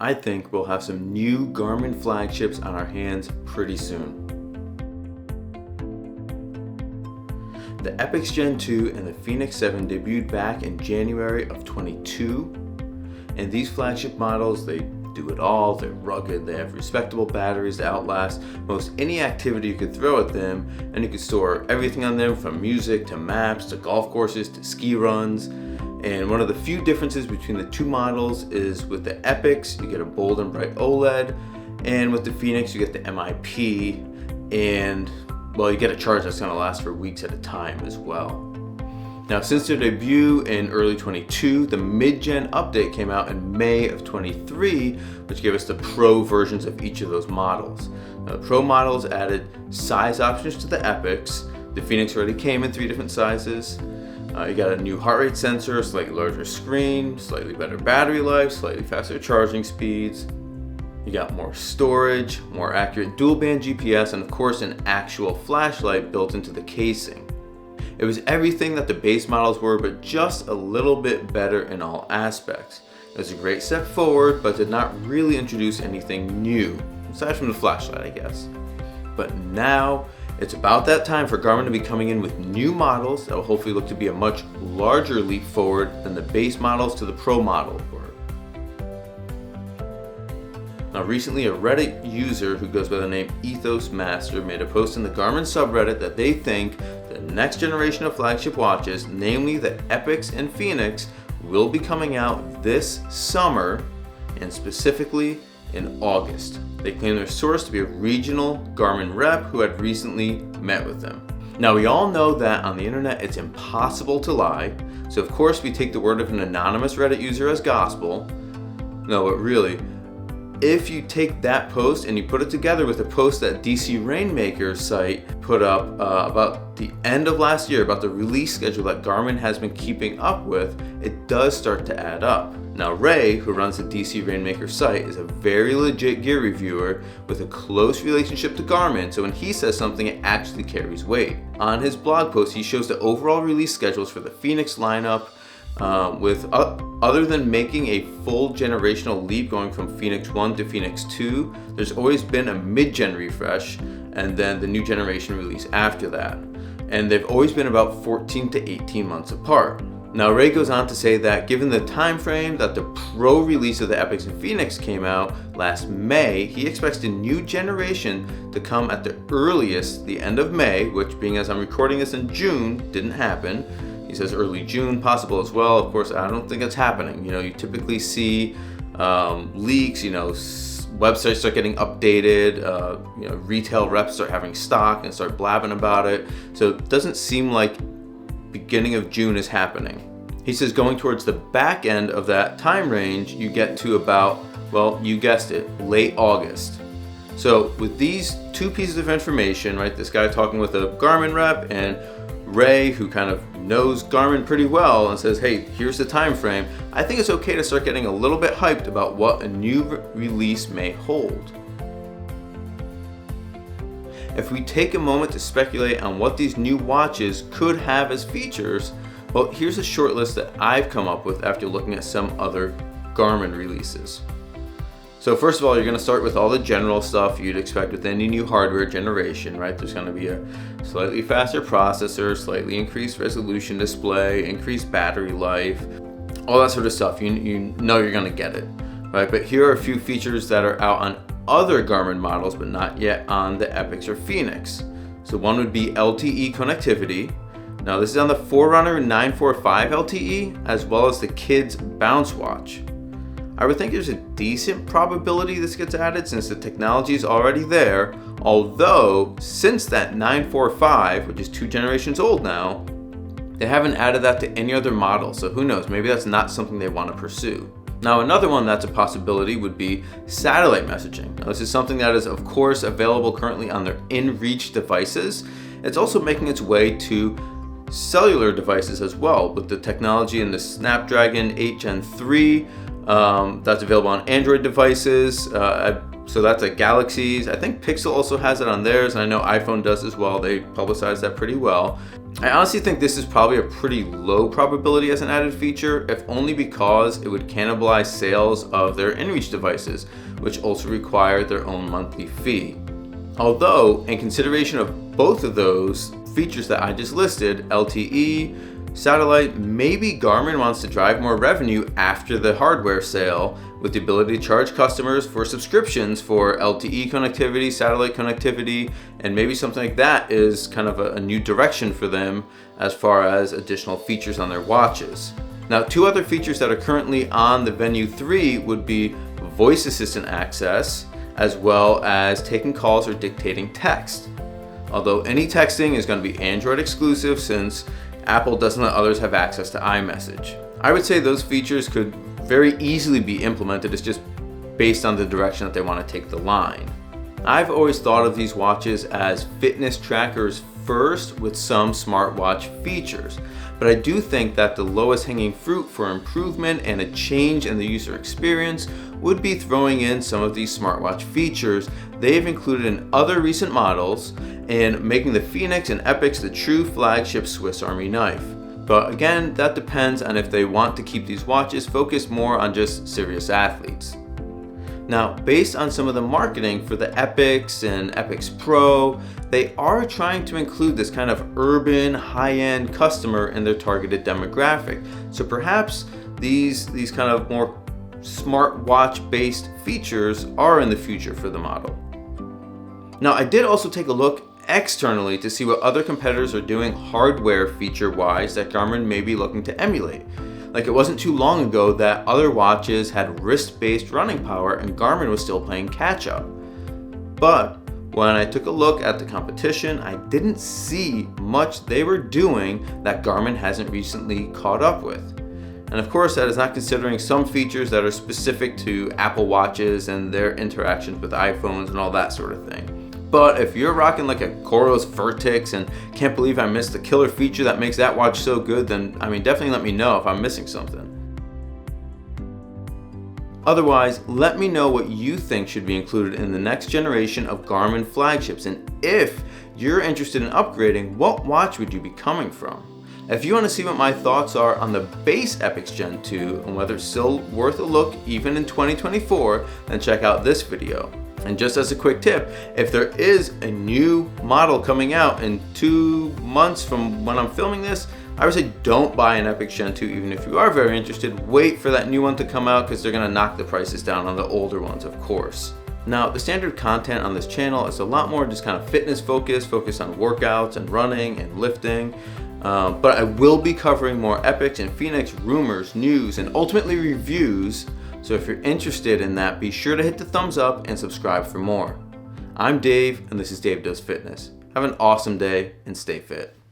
I think we'll have some new Garmin flagships on our hands pretty soon. The Epix Gen 2 and the Fenix 7 debuted back in January of 22, and these flagship models, they do it all. They're rugged, they have respectable batteries to outlast most any activity you could throw at them, and you can store everything on them from music to maps to golf courses to ski runs. And one of the few differences between the two models is with the Epix, you get a bold and bright OLED, and with the Fenix, you get the MIP, and well, you get a charge that's going to last for weeks at a time as well. Now, since their debut in early 22, the mid-gen update came out in May of 23, which gave us the Pro versions of each of those models. Now, the Pro models added size options to the Epix. The Fenix already came in 3 different sizes. You got a new heart rate sensor, slightly larger screen, slightly better battery life, slightly faster charging speeds. You got more storage, more accurate dual band GPS, and of course an actual flashlight built into the casing. It was everything that the base models were, but just a little bit better in all aspects. It was a great step forward, but did not really introduce anything new, aside from the flashlight, I guess. But now, it's about that time for Garmin to be coming in with new models that will hopefully look to be a much larger leap forward than the base models to the Pro model were. Now, recently a Reddit user who goes by the name Ethos Master made a post in the Garmin subreddit that they think the next generation of flagship watches, namely the Epix and Fenix, will be coming out this summer, and specifically in August. They claim their source to be a regional Garmin rep who had recently met with them. Now, we all know that on the internet it's impossible to lie, so of course we take the word of an anonymous Reddit user as gospel. No, but really, if you take that post and you put it together with a post that DC Rainmaker's site put up about the end of last year, about the release schedule that Garmin has been keeping up with, it does start to add up. Now, Ray, who runs the DC Rainmaker site, is a very legit gear reviewer with a close relationship to Garmin, so when he says something, it actually carries weight. On his blog post, he shows the overall release schedules for the Fenix lineup, other than making a full generational leap going from Fenix 1 to Fenix 2, there's always been a mid-gen refresh and then the new generation release after that. And they've always been about 14 to 18 months apart. Now, Ray goes on to say that given the time frame that the Pro release of the Epix and Fenix came out last May, he expects the new generation to come at the earliest the end of May, which, being as I'm recording this in June, didn't happen. He says early June possible as well. Of course, I don't think it's happening. You typically see leaks, websites start getting updated, retail reps start having stock and start blabbing about it. So it doesn't seem like beginning of June is happening. He says going towards the back end of that time range, you get to about, well, you guessed it, late August. So with these 2 pieces of information, right, this guy talking with a Garmin rep and Ray, who kind of knows Garmin pretty well and says, hey, here's the time frame, I think it's okay to start getting a little bit hyped about what a new release may hold. If we take a moment to speculate on what these new watches could have as features, well, here's a short list that I've come up with after looking at some other Garmin releases. So first of all, you're going to start with all the general stuff you'd expect with any new hardware generation, right? There's going to be a slightly faster processor, slightly increased resolution display, increased battery life, all that sort of stuff. You know you're going to get it, right? But here are a few features that are out on other Garmin models, but not yet on the Epix or Fenix. So one would be LTE connectivity. Now this is on the Forerunner 945 LTE, as well as the Kids Bounce Watch. I would think there's a decent probability this gets added since the technology is already there, although since that 945, which is 2 generations old now, they haven't added that to any other model, so who knows, maybe that's not something they want to pursue. Now, another one that's a possibility would be satellite messaging. Now, this is something that is of course available currently on their in-reach devices. It's also making its way to cellular devices as well, with the technology in the Snapdragon 8 Gen 3 That's available on Android devices. So that's at Galaxies. I think Pixel also has it on theirs, and I know iPhone does as well. They publicize that pretty well. I honestly think this is probably a pretty low probability as an added feature, if only because it would cannibalize sales of their inReach devices, which also require their own monthly fee. Although, in consideration of both of those features that I just listed, LTE, satellite, maybe Garmin wants to drive more revenue after the hardware sale with the ability to charge customers for subscriptions for LTE connectivity, satellite connectivity, and maybe something like that is kind of a new direction for them as far as additional features on their watches. Now, two other features that are currently on the Venue 3 would be voice assistant access, as well as taking calls or dictating text. Although any texting is going to be Android exclusive since Apple doesn't let others have access to iMessage. I would say those features could very easily be implemented. It's just based on the direction that they want to take the line. I've always thought of these watches as fitness trackers first with some smartwatch features, but I do think that the lowest hanging fruit for improvement and a change in the user experience would be throwing in some of these smartwatch features they've included in other recent models and making the Fenix and Epix the true flagship Swiss Army knife. But again, that depends on if they want to keep these watches focused more on just serious athletes. Now, based on some of the marketing for the Epix and Epix Pro, they are trying to include this kind of urban, high-end customer in their targeted demographic. So perhaps these kind of more smartwatch-based features are in the future for the model. Now, I did also take a look externally to see what other competitors are doing hardware feature-wise that Garmin may be looking to emulate. Like, it wasn't too long ago that other watches had wrist-based running power and Garmin was still playing catch-up. But when I took a look at the competition, I didn't see much they were doing that Garmin hasn't recently caught up with. And of course, that is not considering some features that are specific to Apple Watches and their interactions with iPhones and all that sort of thing. But if you're rocking like a Coros Vertix and can't believe I missed the killer feature that makes that watch so good, then definitely let me know if I'm missing something. Otherwise, let me know what you think should be included in the next generation of Garmin flagships, and if you're interested in upgrading, what watch would you be coming from? If you want to see what my thoughts are on the base Epix Gen 2 and whether it's still worth a look even in 2024, then check out this video. And just as a quick tip, if there is a new model coming out in 2 months from when I'm filming this, I would say don't buy an Epix Gen 2 even if you are very interested. Wait for that new one to come out because they're going to knock the prices down on the older ones, of course. Now, the standard content on this channel is a lot more just kind of fitness focused on workouts and running and lifting. But I will be covering more Epix and Fenix rumors, news, and ultimately reviews. So if you're interested in that, be sure to hit the thumbs up and subscribe for more. I'm Dave, and this is Dave Does Fitness. Have an awesome day and stay fit.